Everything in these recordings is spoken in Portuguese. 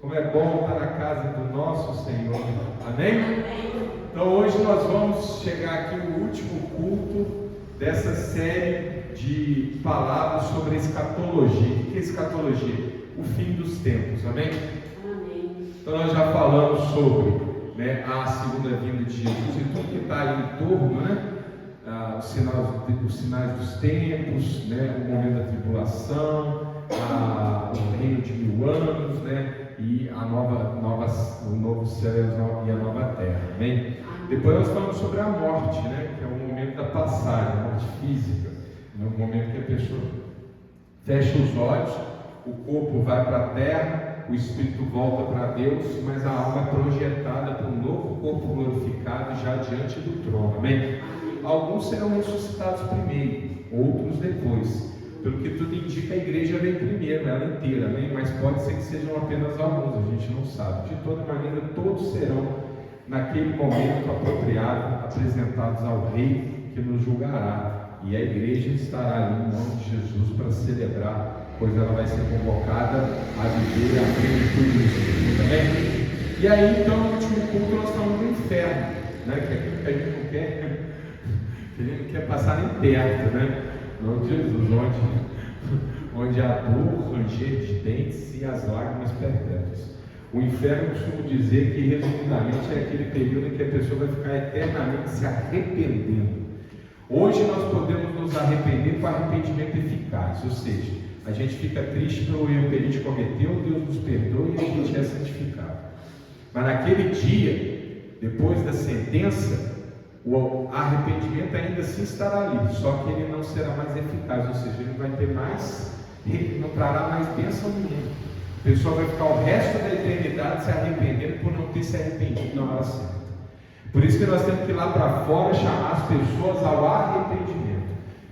Como é bom estar na casa do nosso Senhor. Amém? Então hoje nós vamos chegar aqui no último culto dessa série de palavras sobre escatologia. O que é escatologia? O fim dos tempos. Amém? Então nós já falamos sobre a segunda vinda de Jesus e tudo que está aí em torno, os sinais dos tempos, o momento da tribulação, o reino de 1000 anos, e o novo céu e a nova terra. Amém? Depois nós falamos sobre a morte, que é o momento da passagem, a morte física, o momento que a pessoa fecha os olhos, o corpo vai para a terra, o espírito volta para Deus, mas a alma é projetada para um novo corpo glorificado já diante do trono. Amém? Alguns serão ressuscitados primeiro, outros depois. Pelo que tudo indica, a igreja vem primeiro, ela inteira, amém? Mas pode ser que sejam apenas alguns, a gente não sabe. De toda maneira, todos serão, naquele momento apropriado, apresentados ao Rei que nos julgará. E a igreja estará ali em nome de Jesus para celebrar, pois ela vai ser convocada a viver a plenitude do Espírito, amém? E aí, então, no último culto, nós estamos no inferno, que é aquilo que a gente não quer, que a gente não quer passar nem perto, Não de Jesus, onde há dor, ranger de dentes e as lágrimas perpétuas. O inferno, costumo dizer que, resumidamente, é aquele período em que a pessoa vai ficar eternamente se arrependendo. Hoje nós podemos nos arrepender com arrependimento eficaz, ou seja, a gente fica triste pelo erro que a gente cometeu, Deus nos perdoa e a gente é santificado. Mas naquele dia, depois da sentença, o arrependimento ainda assim estará ali, só que ele não será mais eficaz, ou seja, ele vai ter não trará mais bênção nenhuma. A pessoa vai ficar o resto da eternidade se arrependendo por não ter se arrependido na hora certa. Por isso que nós temos que ir lá para fora chamar as pessoas ao arrependimento,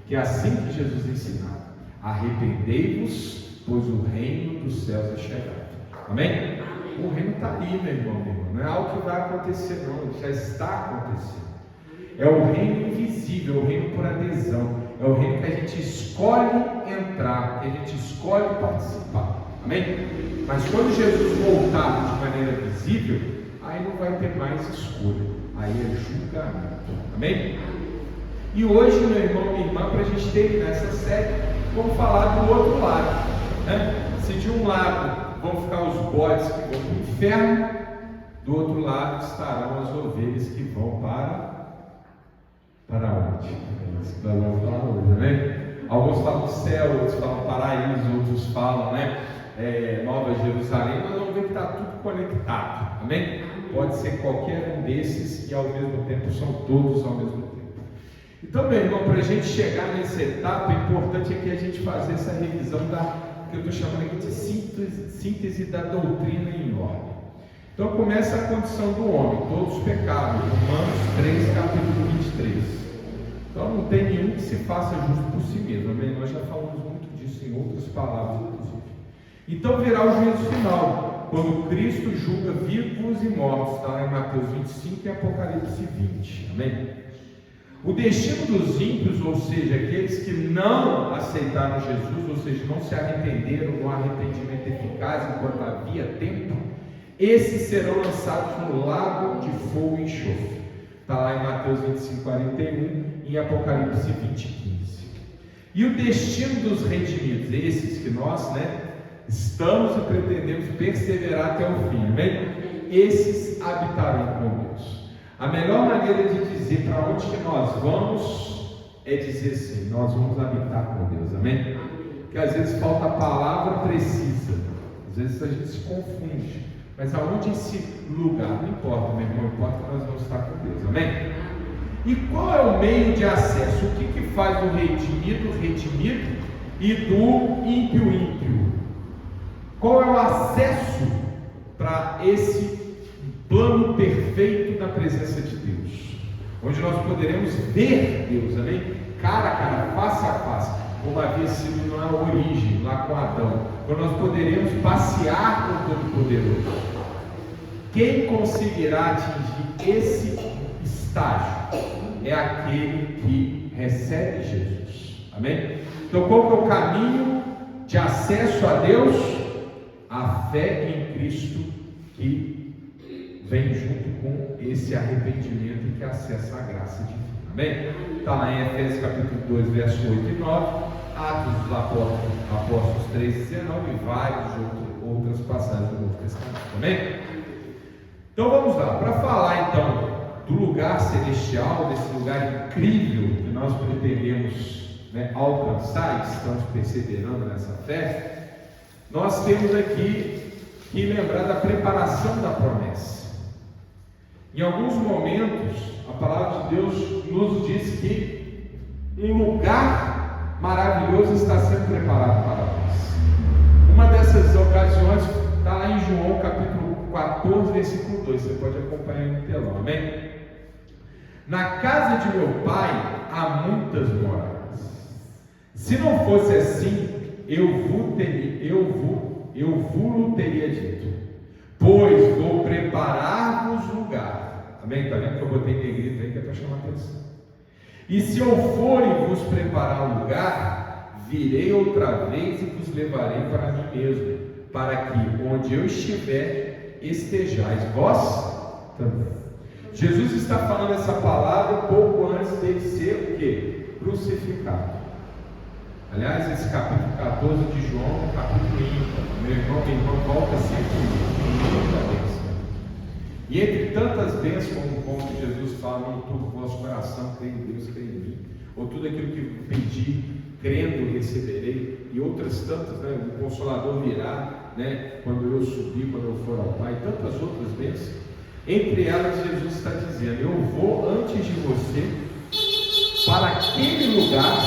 que é assim que Jesus ensinava: arrependei-vos, pois o reino dos céus é chegado. Amém? O reino está ali, meu irmão, não é algo que vai acontecer, não, já está acontecendo. É o reino invisível, é o reino por adesão, é o reino que a gente escolhe entrar, que a gente escolhe participar. Amém? Mas quando Jesus voltar de maneira visível, aí não vai ter mais escolha, aí é julgamento. Amém? E hoje, meu irmão, minha irmã, para a gente terminar essa série, vamos falar do outro lado. Se de um lado vão ficar os bodes que vão para o inferno, do outro lado estarão as ovelhas que vão para onde? Nós vamos falar hoje, né? Alguns falam céu, outros falam paraíso, outros falam, Nova Jerusalém. Nós vamos ver que está tudo conectado, amém? Pode ser qualquer um desses e ao mesmo tempo são todos ao mesmo tempo. Então, meu irmão, para a gente chegar nessa etapa, o importante é que a gente faça essa revisão que eu estou chamando aqui de síntese da doutrina em ordem. Então começa a condição do homem, todos pecaram, Romanos 3, capítulo 23. Então não tem nenhum que se faça justo por si mesmo, amém? Nós já falamos muito disso em outras palavras, inclusive. Então virá o juízo final, quando Cristo julga vivos e mortos, está lá em Mateus 25 e Apocalipse 20, amém? O destino dos ímpios, ou seja, aqueles que não aceitaram Jesus, ou seja, não se arrependeram no arrependimento eficaz enquanto havia tempo, esses serão lançados no lago de fogo e enxofre. Está lá em Mateus 25, 41 e em Apocalipse 20, 15. E o destino dos redimidos, esses que nós estamos e pretendemos perseverar até o fim, amém? Esses habitarão com Deus. A melhor maneira de dizer para onde que nós vamos é dizer assim: nós vamos habitar com Deus, amém? Porque às vezes falta a palavra precisa, às vezes a gente se confunde. Mas aonde esse lugar? Não importa, meu irmão, importa que nós vamos estar com Deus, amém? E qual é o meio de acesso? O que faz do redimido e do ímpio? Qual é o acesso para esse plano perfeito da presença de Deus? Onde nós poderemos ver Deus, amém? Cara a cara, face a face, como havia sido na origem, lá com Adão, quando nós poderemos passear com o Todo-Poderoso. Quem conseguirá atingir esse estágio é aquele que recebe Jesus, amém? Então qual que é o caminho de acesso a Deus? a fé em Cristo que vem junto com esse arrependimento e que acessa a graça divina. Amém? Está lá em Efésios capítulo 2, verso 8 e 9, Atos dos Apóstolos 3, 19 e várias outras passagens do Novo Testamento. Amém? Então vamos lá, para falar então do lugar celestial, desse lugar incrível que nós pretendemos alcançar, e estamos perseverando nessa fé, nós temos aqui que lembrar da preparação da promessa. Em alguns momentos, a palavra de Deus nos diz que um lugar maravilhoso está sendo preparado para nós. Uma dessas ocasiões está lá em João capítulo 14, versículo 2, você pode acompanhar no telão, amém? Na casa de meu pai há muitas moradas. Se não fosse assim, eu vos teria dito, pois vou preparar-vos lugar. Amém? Está vendo que eu botei negrito aí que é para chamar a atenção. E se eu for e vos preparar lugar, virei outra vez e vos levarei para mim mesmo, para que onde eu estiver, estejais vós também. Jesus está falando essa palavra pouco antes dele ser o quê? Crucificado. Aliás, esse capítulo 14 de João é um capítulo ímpar. Meu irmão, minha irmã, volta sempre muita bênção. E entre tantas bênçãs, como Jesus fala, não turbe o vosso coração, crê em Deus, crê em mim, ou tudo aquilo que pedi, crendo receberei, e outras tantas, o Consolador virá, quando eu subir, quando eu for ao Pai, tantas outras bênçãos. Entre elas, Jesus está dizendo: eu vou antes de você para aquele lugar,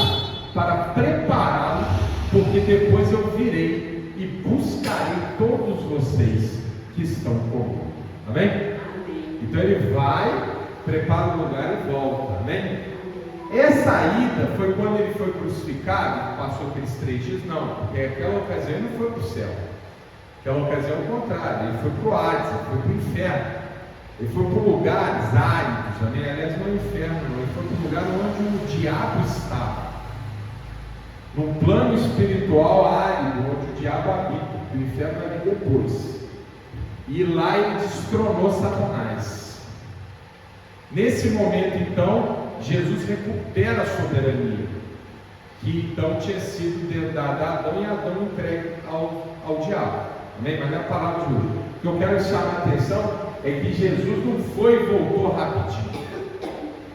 para prepará-lo, porque depois eu virei e buscarei todos vocês que estão comigo. Amém? Então ele vai, prepara o lugar e volta. Amém? Essa ida foi quando ele foi crucificado, passou aqueles 3 dias? Não, porque aquela ocasião ele não foi para o céu. Aquela ocasião é o contrário, ele foi para o Hades, ele foi para o inferno. Ele foi para lugares áridos, amém? Aliás, não é o inferno, não. Ele foi para o lugar onde o diabo estava. Num plano espiritual árido, onde o diabo habita. O inferno ali depois. E lá ele destronou Satanás. Nesse momento, então, Jesus recupera a soberania, que então tinha sido dada a Adão, e Adão entregue ao diabo. Amém? Mas não é a palavra de hoje. O que eu quero chamar a atenção é que Jesus não foi e voltou rapidinho.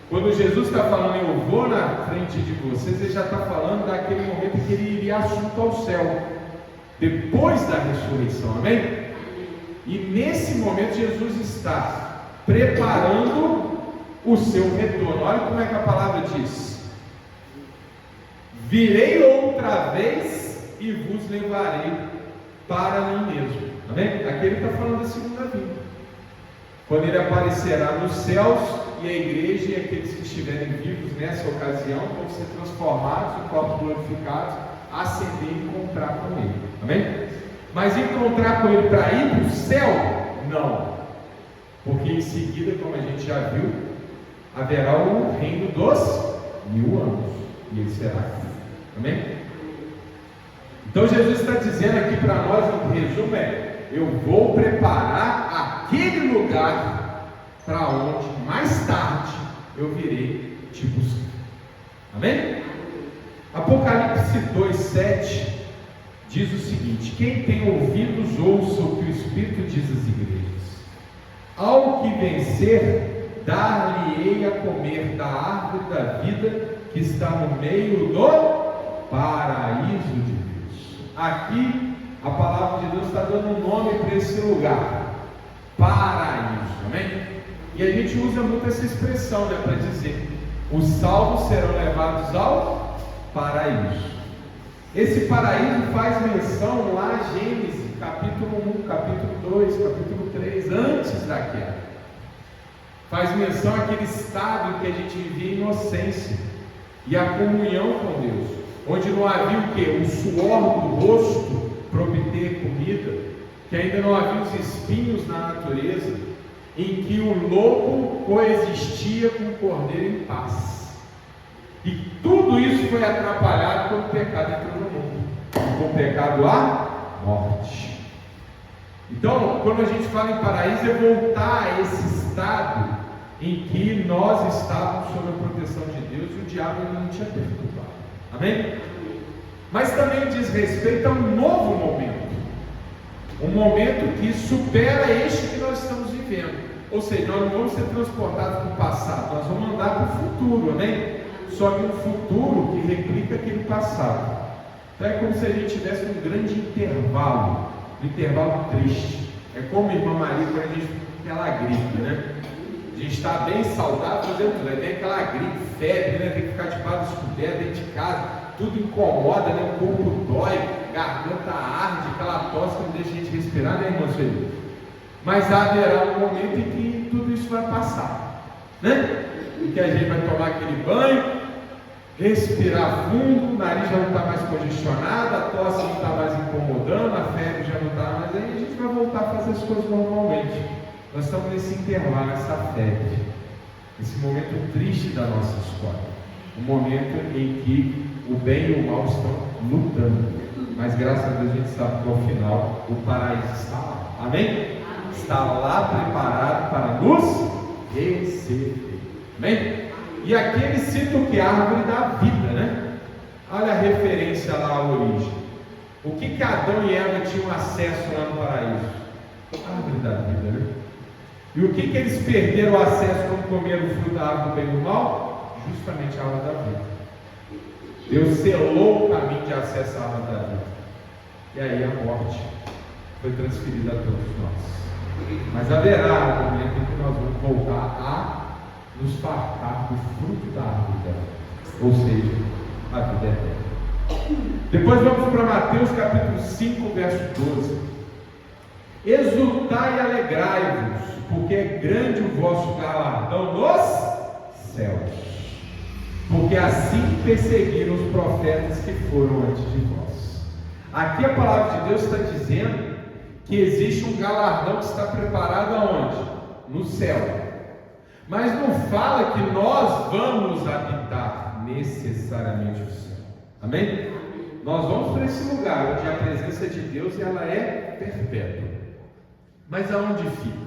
Quando Jesus está falando, eu vou na frente de vocês, ele já está falando daquele momento que ele iria assunto ao céu, depois da ressurreição, amém? E nesse momento Jesus está preparando o seu retorno. Olha como é que a palavra diz: virei outra vez e vos levarei para mim mesmo. Amém? Aqui ele está falando da segunda vinda, quando ele aparecerá nos céus, e a igreja e aqueles que estiverem vivos nessa ocasião vão ser transformados em corpos glorificados, ascender e encontrar com ele. Amém? Mas encontrar com ele para ir para o céu? Não, porque em seguida, como a gente já viu, haverá o reino dos 1000 anos, e ele será aqui. Amém? Então Jesus está dizendo aqui para nós, o resumo eu vou preparar aquele lugar para onde mais tarde eu virei te buscar. Amém? Apocalipse 2:7 diz o seguinte: quem tem ouvidos, ouça o que o Espírito diz às igrejas. Ao que vencer, dar-lhe-ei a comer da árvore da vida que está no meio do paraíso de Deus. Aqui a palavra de Deus está dando um nome para esse lugar: paraíso. Amém? E a gente usa muito essa expressão, para dizer: os salvos serão levados ao paraíso. Esse paraíso faz menção lá a Gênesis, capítulo 1, capítulo 2, capítulo 3, antes da queda. Faz menção àquele estado em que a gente vivia inocência e a comunhão com Deus, onde não havia o quê? O suor do rosto para obter comida, que ainda não havia os espinhos na natureza, em que o lobo coexistia com o cordeiro em paz. E tudo isso foi atrapalhado quando o pecado entrou no mundo. E com o pecado a morte. Então, quando a gente fala em paraíso, é voltar a esse estado em que nós estávamos sob a proteção de Deus e o diabo ainda não tinha perturbado. Amém? Mas também diz respeito a um novo momento. Um momento que supera este que nós estamos vivendo. Ou seja, nós não vamos ser transportados para o passado, nós vamos andar para o futuro, amém? Só que um futuro que replica aquele passado. Então é como se a gente tivesse um grande intervalo, um intervalo triste. É como a irmã Maria, quando a gente tem aquela gripe, né? A gente está bem saudável, fazendo tudo, aí tem aquela gripe, febre, né? Tem que ficar debaixo dos cobertos, dentro de casa, tudo incomoda, né? O corpo dói, garganta arde, aquela tosse que não deixa a gente respirar, né, irmão Felipe? Mas haverá um momento em que tudo isso vai passar, né? Em que a gente vai tomar aquele banho, respirar fundo, o nariz já não está mais congestionado, a tosse não está mais incomodando, a febre já não está mais, aí a gente vai voltar a fazer as coisas normalmente. Nós estamos nesse intervalo, nessa febre, esse momento triste da nossa história, um momento em que o bem e o mal estão lutando, mas graças a Deus a gente sabe que ao final o paraíso está lá, amém? Está lá preparado para nos receber, amém? E aqui ele cita o que? A árvore da vida, né? Olha a referência lá à origem. O que Adão e Eva tinham acesso lá no paraíso? A árvore da vida, né? E o que eles perderam o acesso quando comeram o fruto da árvore do bem e do mal? Justamente a árvore da vida. Deus selou o caminho de acesso à árvore da vida. E aí a morte foi transferida a todos nós. Mas haverá um momento em que nós vamos voltar a nos fartar do fruto da árvore da vida, ou seja, a vida eterna. Depois vamos para Mateus capítulo 5, verso 12. Exultai e alegrai-vos, porque é grande o vosso galardão nos céus, porque assim perseguiram os profetas que foram antes de vós. Aqui a palavra de Deus está dizendo que existe um galardão que está preparado aonde? No céu. Mas não fala que nós vamos habitar necessariamente o céu. Amém? Nós vamos para esse lugar onde a presença de Deus ela é perpétua. Mas aonde fica?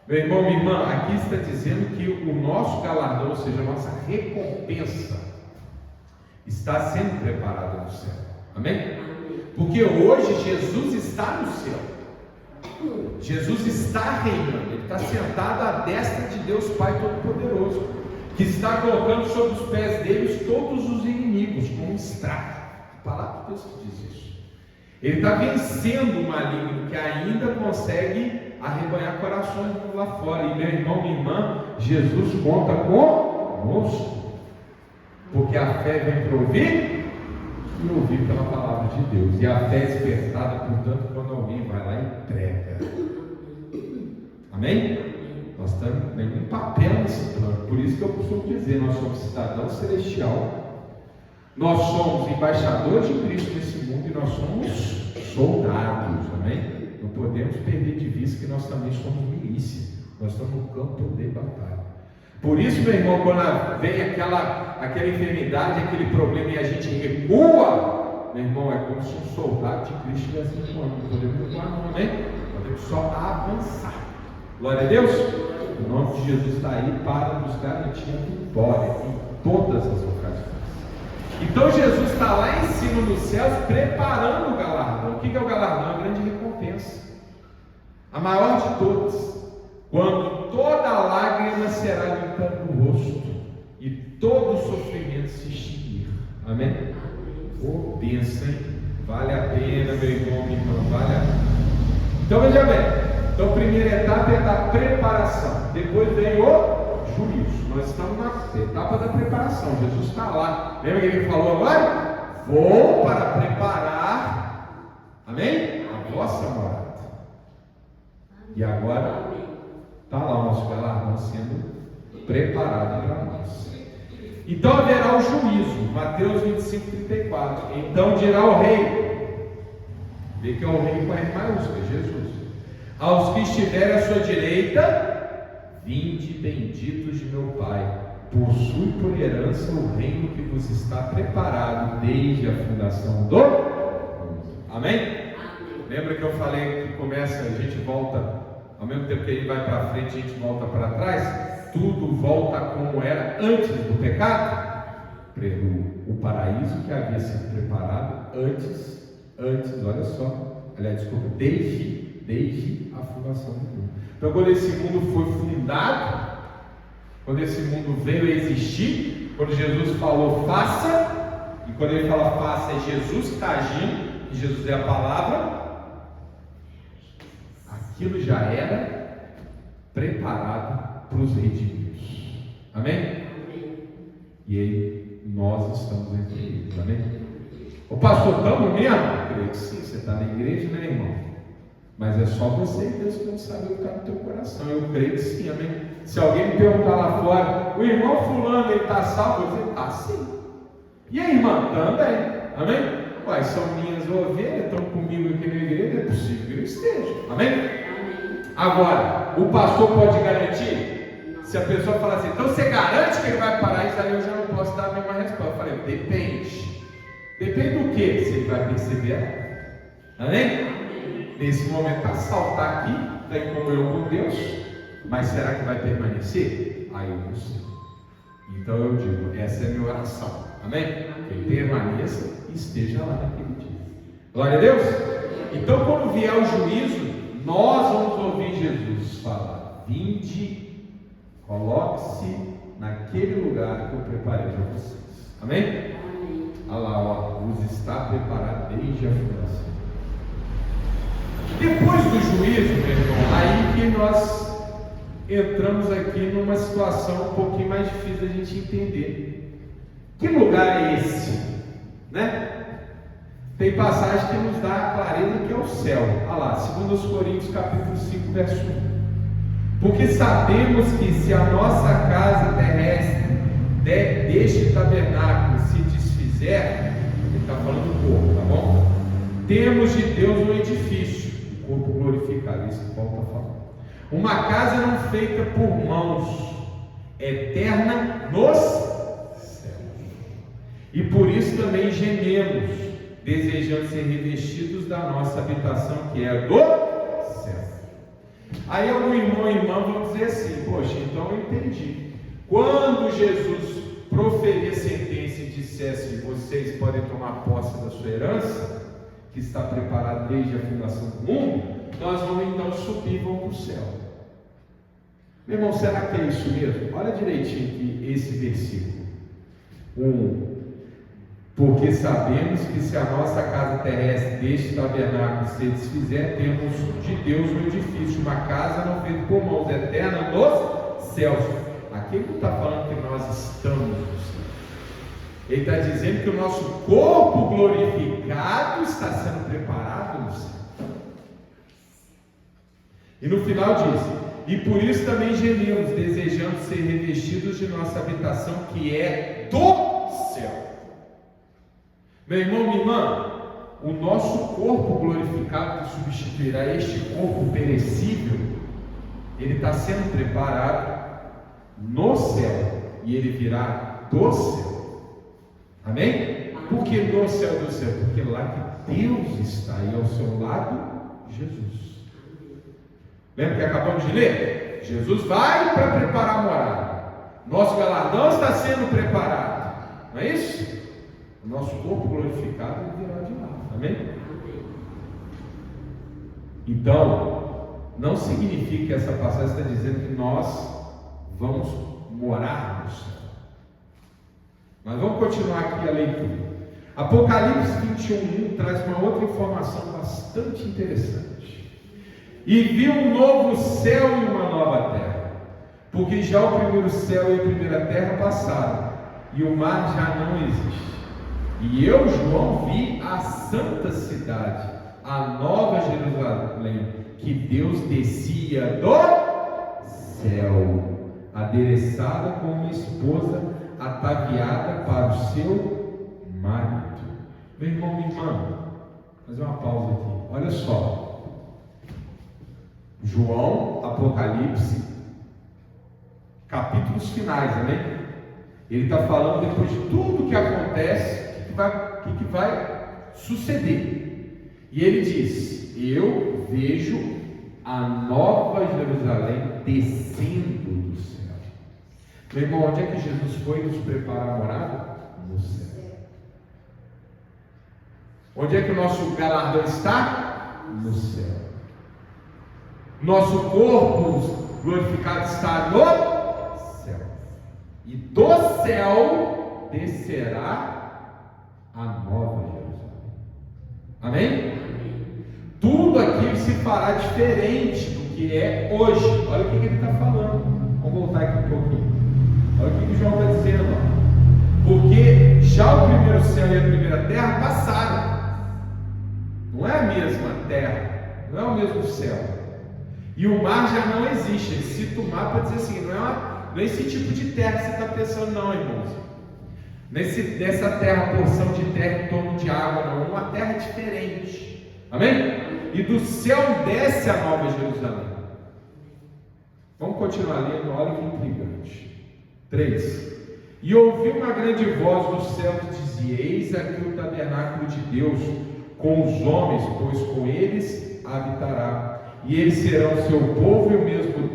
Meu irmão, minha irmã, aqui está dizendo que o nosso galardão, ou seja, a nossa recompensa, está sendo preparada no céu. Amém? Porque hoje Jesus está no céu. Jesus está reinando, Ele está sentado à destra de Deus Pai Todo-Poderoso, que está colocando sobre os pés deles todos os inimigos, como estrago. A palavra de Deus que diz isso. Ele está vencendo o maligno que ainda consegue arrebanhar corações lá fora. E meu irmão, minha irmã, Jesus conta conosco, porque a fé vem para ouvir e ouvir pela palavra de Deus. E a fé é despertada, portanto, quando alguém vai lá e prega. Amém? Nós estamos em um papel nesse plano. Por isso que eu costumo dizer, nós somos cidadão celestial, nós somos embaixadores de Cristo nesse mundo e nós somos soldados. Amém? Não podemos perder de vista que nós também somos milícia. Nós estamos no campo de batalha. Por isso, meu irmão, quando vem aquela enfermidade, aquele problema e a gente recua, meu irmão, é como se um soldado de Cristo estivesse recuando. Não podemos recuar, não, amém? Podemos só avançar. Glória a Deus. O nome de Jesus está aí para nos garantir a vitória em todas as ocasiões. Então Jesus está lá em cima nos céus preparando o galardão. O que é o galardão? A grande recompensa, a maior de todas, quando toda lágrima será limpa no rosto e todo sofrimento se extinguir. Amém? Oh, bênção, hein? Vale a pena, meu irmão, minha irmã, vale a pena. Então veja bem, então a primeira etapa é da preparação, depois vem o juízo. Nós estamos na etapa da preparação. Jesus está lá. Lembra que ele falou agora? Vou para preparar, amém? A vossa morada. E agora está lá o nosso galardão sendo preparado para nós. Então haverá o juízo. Mateus 25, 34. Então dirá o rei, vê que é o rei com R maiúscula, Jesus, aos que estiverem à sua direita: vinde benditos de meu Pai, possui por herança o reino que vos está preparado desde a fundação do mundo. Amém? Lembra que eu falei que começa, a gente volta, ao mesmo tempo que a gente vai para frente, a gente volta para trás? Tudo volta como era antes do pecado? O paraíso que havia sido preparado antes, olha só, aliás, desculpa, desde a fundação do mundo. Então, quando esse mundo foi fundado, quando esse mundo veio a existir, quando Jesus falou faça, e quando ele fala faça, é Jesus que está agindo, e Jesus é a palavra, aquilo já era preparado para os redimidos. Amém? Amém. E aí, nós estamos entre eles. Amém? O pastor, estamos mesmo? Eu creio que sim, você está na igreja, né, irmão? Mas é só você e Deus que não sabe o que está no teu coração. Eu creio que sim, amém? Se alguém me perguntar lá fora, o irmão fulano, ele está salvo? Eu vou dizer, está sim. E a irmã? Também. Amém? Uai, são minhas ovelhas, estão comigo aqui na igreja, é possível que eu esteja. Amém? Amém. Agora, o pastor pode garantir? Se a pessoa falar assim, então você garante que ele vai parar isso aí, eu já não posso dar a mesma resposta. Eu falei, depende. Depende do que? Se ele vai perceber. Amém? Nesse momento está saltar aqui, está em comunhão com Deus, mas será que vai permanecer? Aí eu não sei. Então eu digo, essa é a minha oração. Amém? Que ele permaneça e esteja lá naquele dia. Glória a Deus? Então quando vier o juízo, nós vamos ouvir Jesus falar: vinde, coloque-se naquele lugar que eu preparei para vocês. Amém? Amém. Olha lá, ó, vos está preparado desde a fundação. Depois do juízo, meu irmão, aí que nós entramos aqui numa situação um pouquinho mais difícil da gente entender. Que lugar é esse? Né? Tem passagem que nos dá a clareza que é o céu. Olha lá, 2 Coríntios capítulo 5, verso 1. Porque sabemos que se a nossa casa terrestre deste tabernáculo se desfizer, ele está falando do corpo, tá bom? Temos de Deus um edifício, corpo glorificado, isso que Paulo está falando. Uma casa não feita por mãos, eterna nos céus. E por isso também gememos, desejando ser revestidos da nossa habitação, que é do céu. Aí algum irmão e irmã vão dizer assim, poxa, então eu entendi. Quando Jesus proferir a sentença e dissesse, vocês podem tomar posse da sua herança, que está preparado desde a fundação do mundo, nós vamos então subir e vamos para o céu. Meu irmão, será que é isso mesmo? Olha direitinho aqui esse versículo. 1. Porque sabemos que se a nossa casa terrestre deste tabernáculo se desfizer, temos de Deus um edifício, uma casa não feita por mãos, eterna nos céus. Aqui ele não está falando que nós estamos no céu. Ele está dizendo que o nosso corpo glorificado está sendo preparado no céu. E no final diz, e por isso também gememos, desejando ser revestidos de nossa habitação, que é do céu. Meu irmão, minha irmã, o nosso corpo glorificado, que substituirá este corpo perecível, ele está sendo preparado no céu, e ele virá do céu. Amém? Por que no céu do céu? Porque lá que Deus está, e ao seu lado, Jesus. Lembra que acabamos de ler? Jesus vai para preparar a morada. Nosso galardão está sendo preparado. Não é isso? O nosso corpo glorificado virá de lá. Amém? Então, não significa que essa passagem está dizendo que nós vamos morar no céu. Mas vamos continuar aqui a leitura. Apocalipse 21:1 traz uma outra informação bastante interessante. E vi um novo céu e uma nova terra, porque já o primeiro céu e a primeira terra passaram, e o mar já não existe. E eu, João, vi a santa cidade, a nova Jerusalém, que Deus descia do céu, adereçada como uma esposa ataviada para o seu marido. Meu irmão, minha irmã, vou fazer uma pausa aqui. Olha só. João, Apocalipse, capítulos finais, amém? Ele está falando depois de tudo que acontece, o que vai suceder. E ele diz: eu vejo a nova Jerusalém descendo do céu. Meu irmão, onde é que Jesus foi nos preparar a morada? No céu. Onde é que o nosso galardão está? No céu. Nosso corpo glorificado está no céu. E do céu descerá a nova Jerusalém. Amém? Tudo aqui se fará diferente do que é hoje. Olha o que ele está falando. Vamos voltar aqui um pouquinho. Olha o que João está dizendo. Porque já o primeiro céu e a primeira terra passaram. Não é a mesma terra, não é o mesmo céu. E o mar já não existe. Ele cita o mar para dizer assim: não é esse tipo de terra que você está pensando, não, irmãos. Nessa terra, porção de terra em torno de água, não. Uma terra diferente. Amém? E do céu desce a nova Jerusalém. Vamos continuar lendo, olha que intrigante. 3. E ouvi uma grande voz do céu que dizia: eis aqui o tabernáculo de Deus com os homens, pois com eles habitará. E eles serão o seu povo, e o mesmo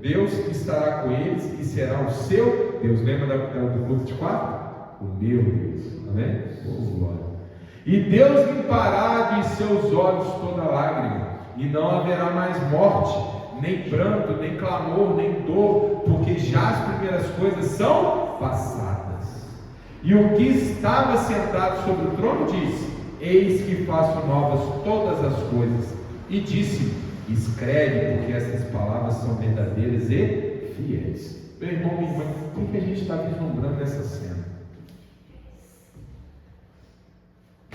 Deus estará com eles e será o seu Deus. Lembra do culto de 4? O meu Deus. Amém? Glória. E Deus limpará de seus olhos toda lágrima, e não haverá mais morte, nem pranto, nem clamor, nem dor, porque já as primeiras coisas são passadas. E o que estava sentado sobre o trono disse: eis que faço novas todas as coisas. E disse: escreve, porque essas palavras são verdadeiras e fiéis. Meu irmão, minha irmã, o que a gente está vislumbrando nessa cena?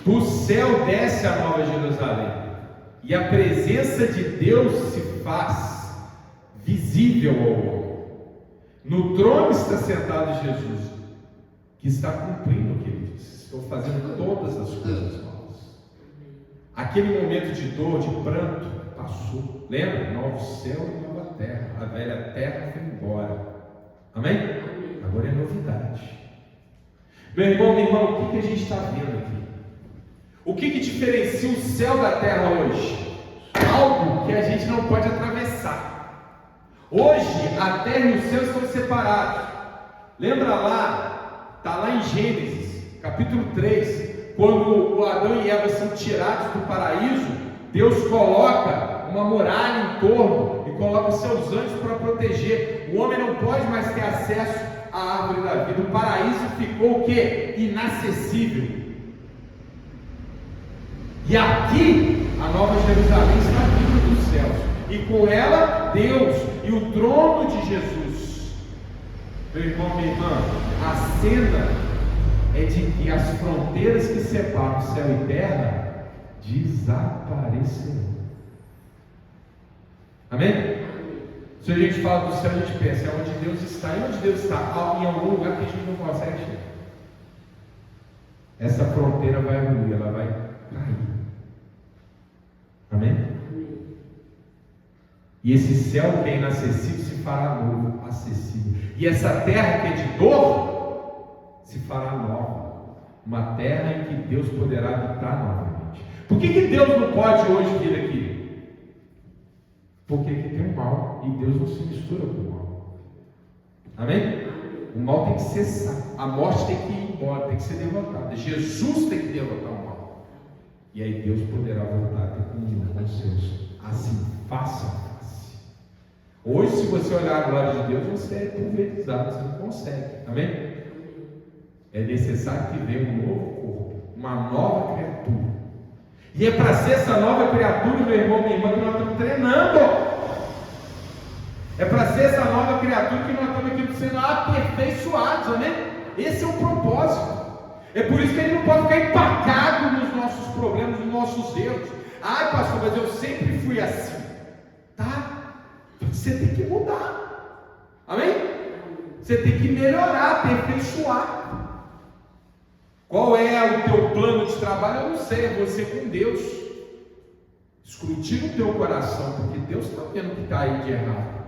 Do céu desce a nova Jerusalém, e a presença de Deus se faz visível ao homem. No trono está sentado Jesus, que está cumprindo o que ele disse: estou fazendo todas as coisas novas. Aquele momento de dor, de pranto, passou. Lembra? Novo céu e nova terra. A velha terra foi embora. Amém? Agora é novidade. Meu irmão, minha irmã, o que a gente está vendo aqui? O que diferencia o céu da terra hoje? Algo que a gente não pode atravessar. Hoje a terra e o céu estão separados. Lembra lá, está lá em Gênesis capítulo 3, quando o Adão e Eva são tirados do paraíso, Deus coloca uma muralha em torno e coloca seus anjos para proteger. O homem não pode mais ter acesso à árvore da vida. O paraíso ficou o quê? Inacessível. E aqui a nova Jerusalém está vindo dos céus, e com ela Deus e o trono de Jesus. Meu irmão, minha irmã, a cena é de que as fronteiras que separam céu e terra desaparecerão. Amém? Se a gente fala do céu, a gente pensa: é onde Deus está. E onde Deus está? Em algum lugar que a gente não consegue chegar. Essa fronteira vai ruir, ela vai cair. Amém? E esse céu que é inacessível se fará novo, acessível. E essa terra que é de dor se fará nova. Uma terra em que Deus poderá habitar novamente. Por que Deus não pode hoje vir aqui? Porque aqui tem o mal, e Deus não se mistura com o mal. Amém? O mal tem que cessar. A morte tem que ir embora, tem que ser derrotada. Jesus tem que derrotar o mal. E aí Deus poderá voltar a ter comunhão com os seus, assim, face a face. Hoje, se você olhar a glória de Deus, você é pulverizado, você não consegue. Amém? É necessário que venha um novo corpo, uma nova criatura. E é para ser essa nova criatura, meu irmão, minha irmã, que nós estamos treinando. É para ser essa nova criatura que nós estamos aqui sendo aperfeiçoados. Amém? Esse é o propósito. É por isso que ele não pode ficar empacado nos nossos problemas, nos nossos erros. Ai, pastor, mas eu sempre fui assim. Tá? Você tem que mudar. Amém? Você tem que melhorar, aperfeiçoar. Qual é o teu plano de trabalho? Eu não sei, é você com Deus. Escrutina o teu coração, porque Deus está vendo o que está aí de errado.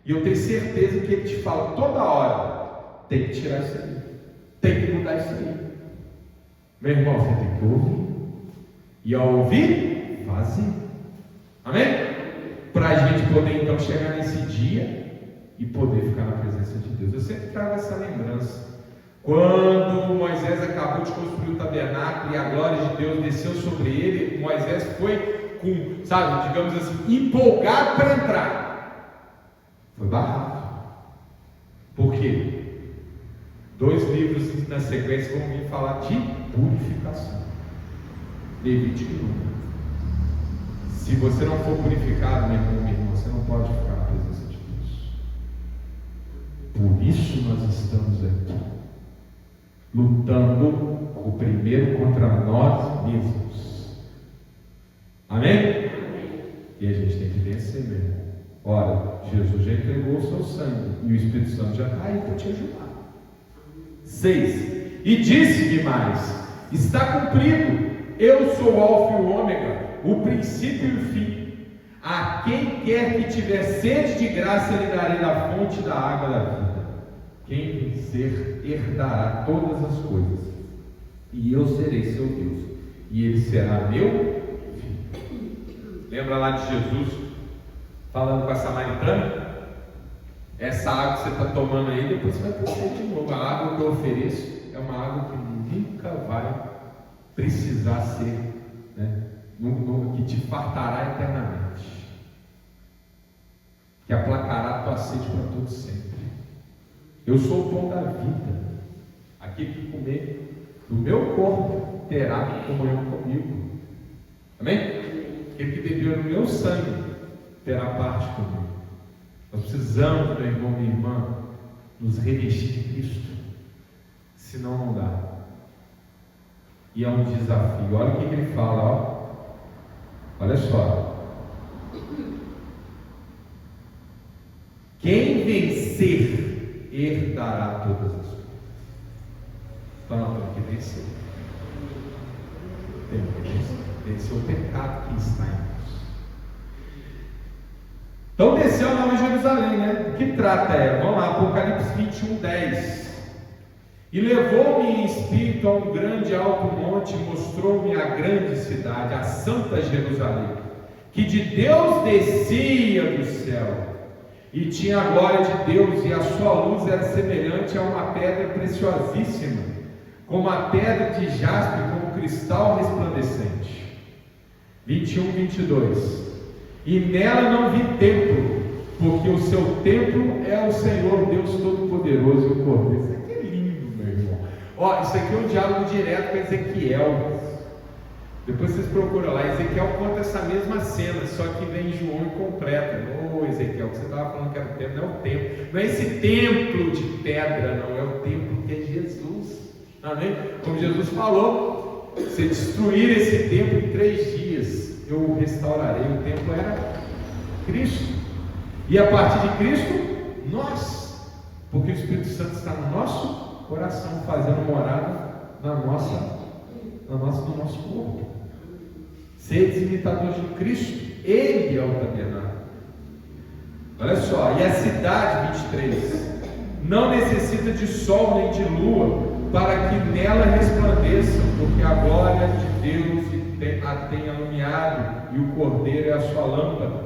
E eu tenho certeza que Ele te fala toda hora: tem que tirar isso aí, tem que mudar isso aí. Meu irmão, você tem que ouvir e ao ouvir, fazer. Amém? Para a gente poder então chegar nesse dia e poder ficar na presença de Deus. Eu sempre trago essa lembrança. Quando Moisés acabou de construir o tabernáculo e a glória de Deus desceu sobre ele, Moisés foi com, sabe, digamos assim, empolgado para entrar. Foi barrado. Por quê? 2 livros na sequência vão vir falar de purificação. Levítico e Número. Se você não for purificado, meu irmão, minha irmã, você não pode ficar na presença de Deus. Por isso nós estamos aqui, lutando o primeiro contra nós mesmos. Amém? E a gente tem que vencer, meu irmão. Ora, Jesus já entregou o seu sangue e o Espírito Santo já está aí para te ajudar. 6. E disse-me mais: está cumprido, eu sou o Alfa e o Ômega, o princípio e o fim. A quem quer que tiver sede de graça, lhe darei da fonte da água da vida. Quem vencer herdará todas as coisas, e eu serei seu Deus, e ele será meu filho. Lembra lá de Jesus falando com a samaritana? Essa água que você está tomando aí, depois você vai precisar de novo. A água que eu ofereço é uma água que nunca vai precisar ser, né, que te fartará eternamente, que aplacará a tua sede para todo sempre. Eu sou o pão da vida. Aquele que comer do meu corpo terá comunhão comigo. Amém? Aquele que beber no meu sangue terá parte comigo. Nós precisamos, meu irmão, minha irmã, nos revestir de Cristo. Senão não dá. E é um desafio. Olha o que ele fala, ó. Olha só. Quem vencer herdará todas as coisas. Então nós temos que vencer. Temos que vencer o pecado que está em nós. Então desceu a Nova Jerusalém, né? O que trata ela? Vamos lá, Apocalipse 21, 10. E levou-me em espírito a um grande alto monte, e mostrou-me a grande cidade, a Santa Jerusalém, que de Deus descia do céu, e tinha a glória de Deus, e a sua luz era semelhante a uma pedra preciosíssima, como a pedra de jaspe, como cristal resplandecente. 21, 22. E nela não vi templo, porque o seu templo é o Senhor Deus Todo-Poderoso e o Cordeiro. Isso aqui é lindo, meu irmão. Ó, isso aqui é um diálogo direto com Ezequiel. Depois vocês procuram lá. Ezequiel conta essa mesma cena, só que vem João e completa. Ô Ezequiel, que você estava falando que era o templo, não é o templo, não é esse templo de pedra, não, é o templo que é Jesus. Amém? Como Jesus falou, se destruir esse templo em 3 dias, eu o restaurarei. O templo era Cristo, e a partir de Cristo, nós, porque o Espírito Santo está no nosso coração, fazendo morada no nosso corpo. Sedes imitadores de Cristo, Ele é o tabernáculo. Olha só, e a cidade, 23, não necessita de sol nem de lua, para que nela resplandeça, porque a glória de Deus a tem alumiado, e o Cordeiro é a sua lâmpada.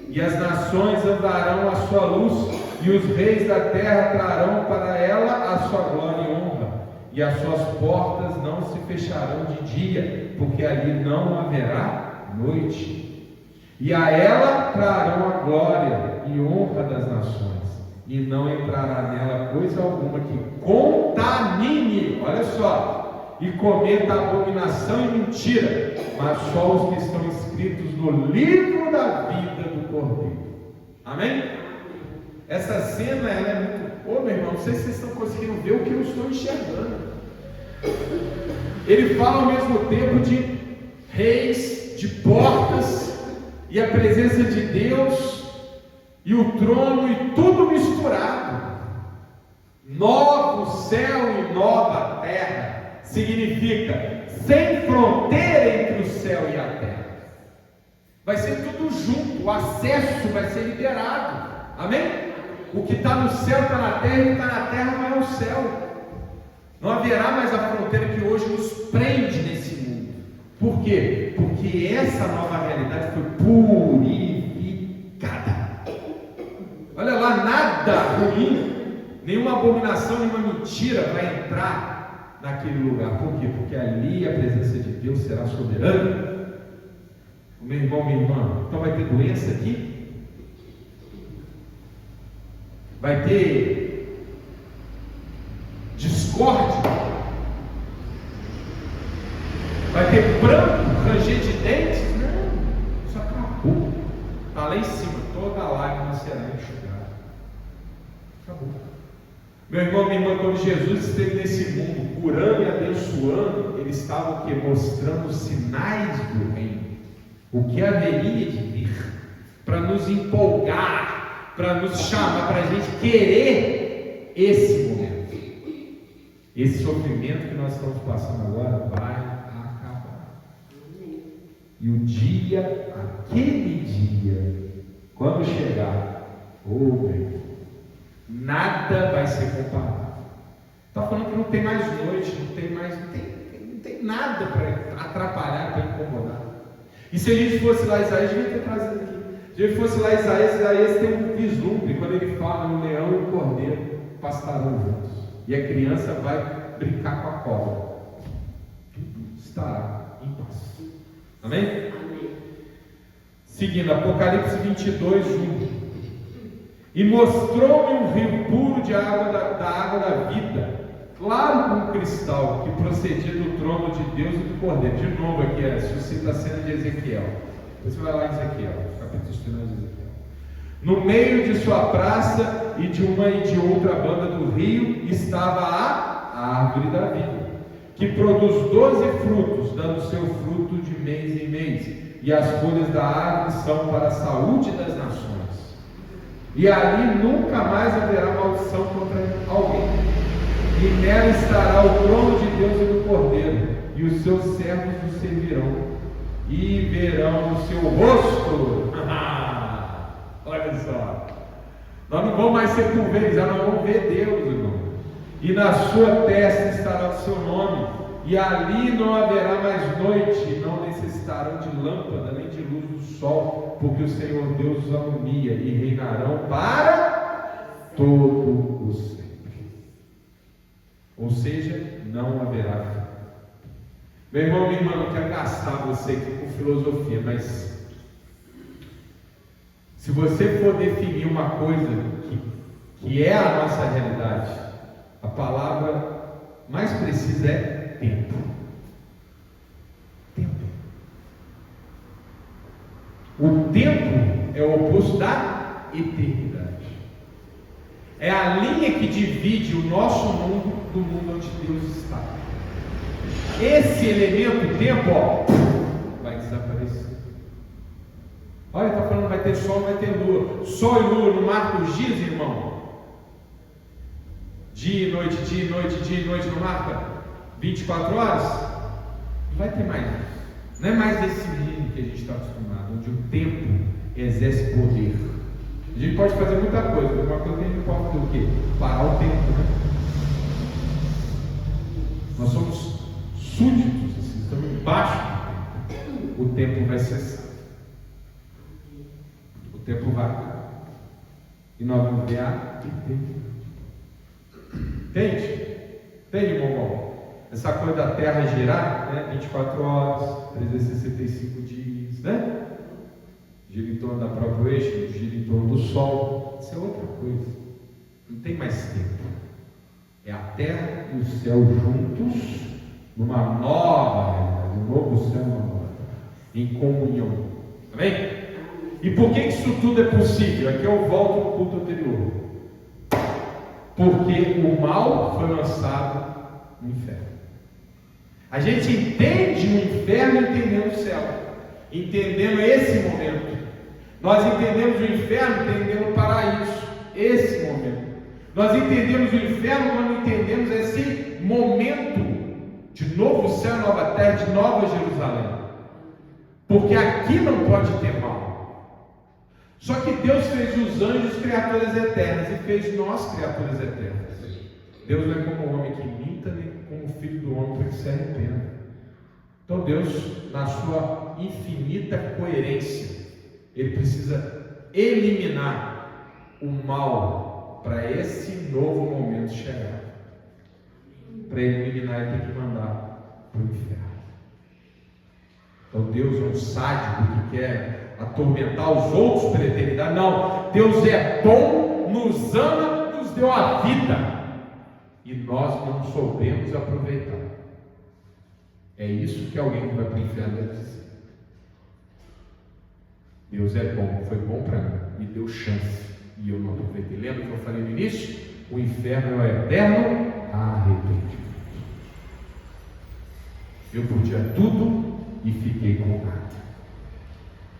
E as nações andarão à sua luz, e os reis da terra trarão para ela a sua glória e honra, e as suas portas não se fecharão de dia, porque ali não haverá noite. E a ela trarão a glória e honra das nações, e não entrará nela coisa alguma que contamine, olha só, e cometa abominação e mentira, mas só os que estão escritos no livro da vida do Cordeiro. Amém? Essa cena, ela é muito... Ô meu irmão, não sei se vocês estão conseguindo ver o que eu estou enxergando. Ele fala ao mesmo tempo de reis, de portas, e a presença de Deus, e o trono, e tudo misturado. Novo céu e nova terra significa sem fronteira entre o céu e a terra. Vai ser tudo junto, o acesso vai ser liberado. Amém? O que está no céu está na terra, e o que está na terra vai ao céu. Não haverá mais a fronteira que hoje nos prende nesse mundo. Por quê? Porque essa nova realidade foi purificada. Olha lá, nada ruim, nenhuma abominação, nenhuma mentira vai entrar naquele lugar. Por quê? Porque ali a presença de Deus será soberana. Meu irmão, minha irmã, então vai ter doença aqui? Vai ter discórdia? Vai ter pranto, ranger de dentes? Não, isso acabou. Está lá em cima, toda lágrima será enxugada. Acabou. Meu irmão, minha irmã, quando Jesus esteve nesse mundo, curando e abençoando, ele estava o quê? Mostrando os sinais do reino, o que haveria de vir, para nos empolgar, para nos chamar, para a gente querer esse momento. Esse sofrimento que nós estamos passando agora vai acabar. E o dia, aquele dia, quando chegar, meu irmão, nada vai ser comparado. Está falando que não tem mais noite, não tem nada para atrapalhar, para incomodar. E se a gente fosse lá, Isaías, devia ter trazido aqui. Se a gente fosse lá, Isaías tem um vislumbre, quando ele fala no leão e o cordeiro pastarão juntos. E a criança vai brincar com a cobra. Tudo estará em paz. Amém? Amém. Seguindo, Apocalipse 22, 1. E mostrou-me um rio puro de água da água da vida, claro como cristal, que procedia do trono de Deus e do Cordeiro. De novo aqui, suscita a cena de Ezequiel. Você vai lá em Ezequiel, capítulo final de Ezequiel. No meio de sua praça e de uma e de outra banda do rio estava a árvore da vida, que produz 12 frutos, dando seu fruto de mês em mês, e as folhas da árvore são para a saúde das nações. E ali nunca mais haverá maldição contra alguém. E nela estará o trono de Deus e do Cordeiro, e os seus servos o servirão, e verão o seu rosto. Olha só, nós não vamos mais ser pulverizar, nós vamos ver Deus, irmão. E na sua testa estará o seu nome, e ali não haverá mais noite, não necessitarão de lâmpada nem de luz do sol, porque o Senhor Deus os alumia, e reinarão para todo o sempre. Ou seja, não haverá fim. Meu irmão, minha irmã, não quero gastar você aqui com filosofia, mas se você for definir uma coisa que é a nossa realidade, a palavra mais precisa é tempo. Tempo. O tempo é o oposto da eternidade. É a linha que divide o nosso mundo do mundo onde Deus está. Esse elemento, tempo, vai desaparecer. Olha, está falando vai ter sol, vai ter lua. Sol e lua não marcam os dias, irmão? Dia e noite, dia e noite, dia e noite não marca 24 horas? Não vai ter mais isso. Não é mais desse mundo que a gente está acostumado, onde o tempo exerce poder. A gente pode fazer muita coisa, mas uma coisa que a gente pode fazer o quê? Parar o tempo, né? Nós somos súditos, assim, estamos embaixo do tempo. O tempo vai cessar. O tempo vai acabar. E nós vamos ver a eternidade. Entende? Entende, irmão? Essa coisa da Terra girar, né? 24 horas, 365 dias, né? Gira em torno da própria eixo, gira em torno do Sol. Isso é outra coisa. Não tem mais tempo. É a terra e o céu juntos, numa nova realidade, um novo céu e uma nova terra, em comunhão. Amém? E por que isso tudo é possível? Aqui eu volto no culto anterior. Porque o mal foi lançado no inferno. A gente entende o inferno entendendo o céu, entendendo esse momento. Nós entendemos o inferno entendendo o paraíso, esse momento. Nós entendemos o inferno quando entendemos esse momento de novo céu, nova terra, de nova Jerusalém. Porque aqui não pode ter mal. Só que Deus fez os anjos criaturas eternas e fez nós criaturas eternas. Deus não é como o homem que minta, nem como o filho do homem para que se arrependa. Então Deus, na sua infinita coerência, Ele precisa eliminar o mal para esse novo momento chegar. Para eliminar, Ele tem que mandar para o inferno. Então Deus é um sádico que quer atormentar os outros pela eternidade. Não, Deus é bom, nos ama, nos deu a vida e nós não soubemos aproveitar. É isso que alguém que vai para o inferno deve dizer. Deus é bom, foi bom para mim, me deu chance e eu não aproveitei. Lembra que eu falei no início? O inferno é o eterno arrependimento. Eu podia tudo e fiquei com nada.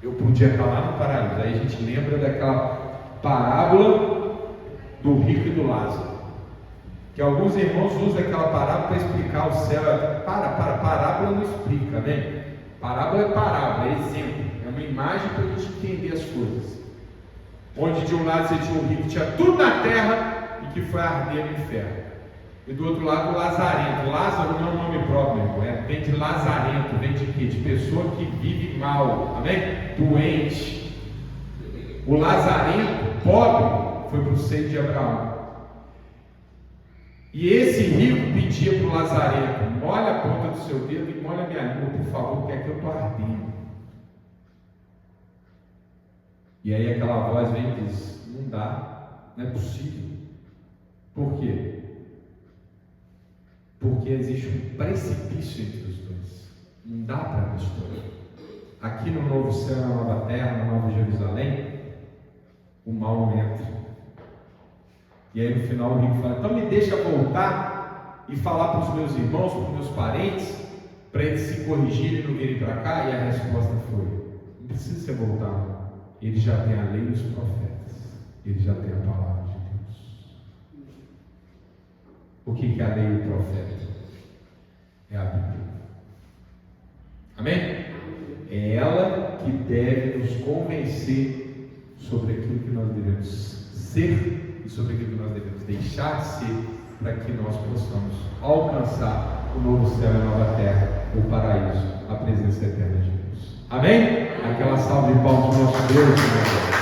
Eu podia estar lá no paraíso. Aí a gente lembra daquela parábola do rico e do Lázaro, que alguns irmãos usam aquela parábola para explicar o céu. Parábola não explica, né? Parábola é parábola, é exemplo, é uma imagem para a gente entender as coisas. Onde de um lado você tinha um rico que tinha tudo na terra e que foi arder no inferno, e do outro lado o lazarento. Lázaro não é um nome próprio, meu irmão, vem de lazarento, vem de quê? De pessoa que vive mal, amém? Doente. O lazarento, pobre, foi para o seio de Abraão. E esse rico pedia para o lazarento: molha a ponta do seu dedo e molha a minha língua, por favor, porque é que eu estou ardendo. E aí aquela voz vem e diz: não dá, não é possível. Por quê? Porque existe um precipício entre os dois. Não dá para misturar. Aqui no novo céu, na nova terra, na nova Jerusalém, o mal não entra. E aí no final o rico fala: então me deixa voltar e falar para os meus irmãos, para os meus parentes, para eles se corrigirem e não virem para cá. E a resposta foi: não precisa você voltar, não. Ele já tem a lei e os profetas, ele já tem a palavra de Deus. O que é a lei e o profeta? É a Bíblia. Amém? É ela que deve nos convencer sobre aquilo que nós devemos ser e sobre aquilo que nós devemos deixar de ser, para que nós possamos alcançar o novo céu e a nova terra, o paraíso, a presença eterna de Deus. Amém? Aquela salva de palmas do nosso Deus.